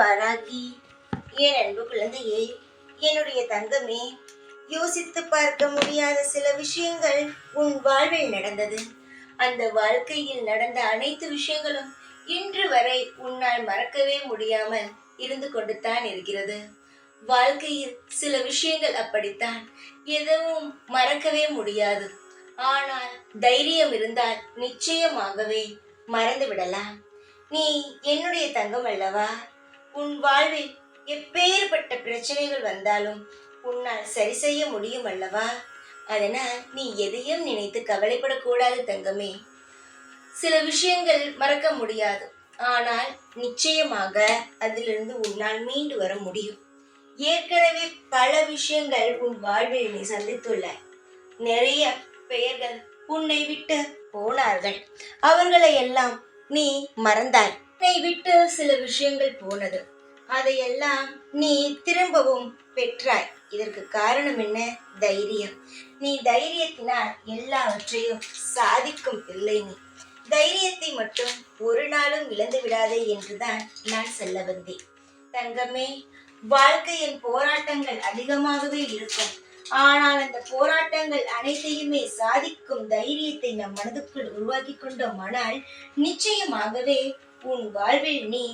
வாராகி. என் அன்பு குழந்தையே, என்னுடைய தங்கமே, யோசித்து பார்க்க முடியாத சில விஷயங்கள் உன் வாழ்வில் நடந்தது. அந்த வாழ்க்கையில் நடந்த அனைத்து விஷயங்களும் இன்று வரை உன்னால் மறக்கவே முடியாமல் இருந்து கொண்டுதான் இருக்கிறது. வாழ்க்கையில் சில விஷயங்கள் அப்படித்தான், எதுவும் மறக்கவே முடியாது. ஆனால் தைரியம் இருந்தால் நிச்சயமாகவே மறந்து விடலாம். நீ என்னுடைய தங்கம் அல்லவா? உன் வாழ்வில் எப்பேற்பட்ட பிரச்சனைகள் வந்தாலும் உன்னால் சரி செய்ய முடியும் அல்லவா? அதனால் நீ எதையும் நினைத்து கவலைப்படக்கூடாது தங்கமே. சில விஷயங்கள் மறக்க முடியாது, ஆனால் நிச்சயமாக அதிலிருந்து உன்னால் மீண்டு வர முடியும். ஏற்கனவே பல விஷயங்கள் உன் வாழ்வில் நீ சந்தித்துள்ளாய். நிறைய பெயர்கள் உன்னை விட்டு போனார்கள், அவர்களை எல்லாம் நீ மறந்தாய். உன்னை விட்டு சில விஷயங்கள் போனது, அதையெல்லாம் நீ திரும்பவும் பெற்றாய். இதற்கு காரணம் என்ன? தைரியம். நீ தைரியத்தினால் எல்லாவற்றையும் சாதிக்கும் பிள்ளை. நீ தைரியத்தை மட்டும் ஒரு நாளும் இழந்து விடாதே என்றுதான் நான் சொல்ல வந்தேன். தங்கமே, வாழ்க்கையின் போராட்டங்கள் அதிகமாகவே இருக்கும். ஆனால் அந்த போராட்டங்கள் அனைத்தையுமே சாதிக்கும் தைரியத்தை நம் மனதுக்குள் உருவாக்கி கொண்டோமானால் நிச்சயமாகவே உன் வாழ்வில் நீ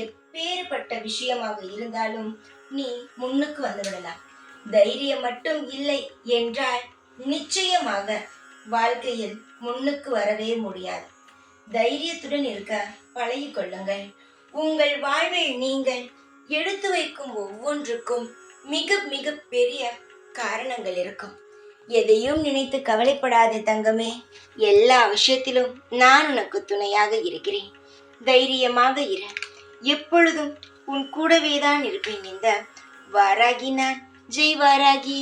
எப்பேற்பட்ட விஷயமாக இருந்தாலும் நீ முன்னுக்கு வந்துவிடலாம். தைரியம் மட்டும் இல்லை என்றால் நிச்சயமாக வாழ்க்கையில் முன்னுக்கு வரவே முடியாது. தைரியத்துடன் இருக்க பழகிக் கொள்ளுங்கள். உங்கள் வாழ்வில் நீங்கள் எடுத்து வைக்கும் ஒவ்வொன்றுக்கும் மிக மிக பெரிய காரணங்கள் இருக்கும். எதையும் நினைத்து கவலைப்படாதே தங்கமே. எல்லா விஷயத்திலும் நான் உனக்கு துணையாக இருக்கிறேன். தைரியமாக இரு. எப்பொழுதும் உன் கூடவேதான் இருப்பேன். இந்த வாராகி நான். ஜெய் வாராகி.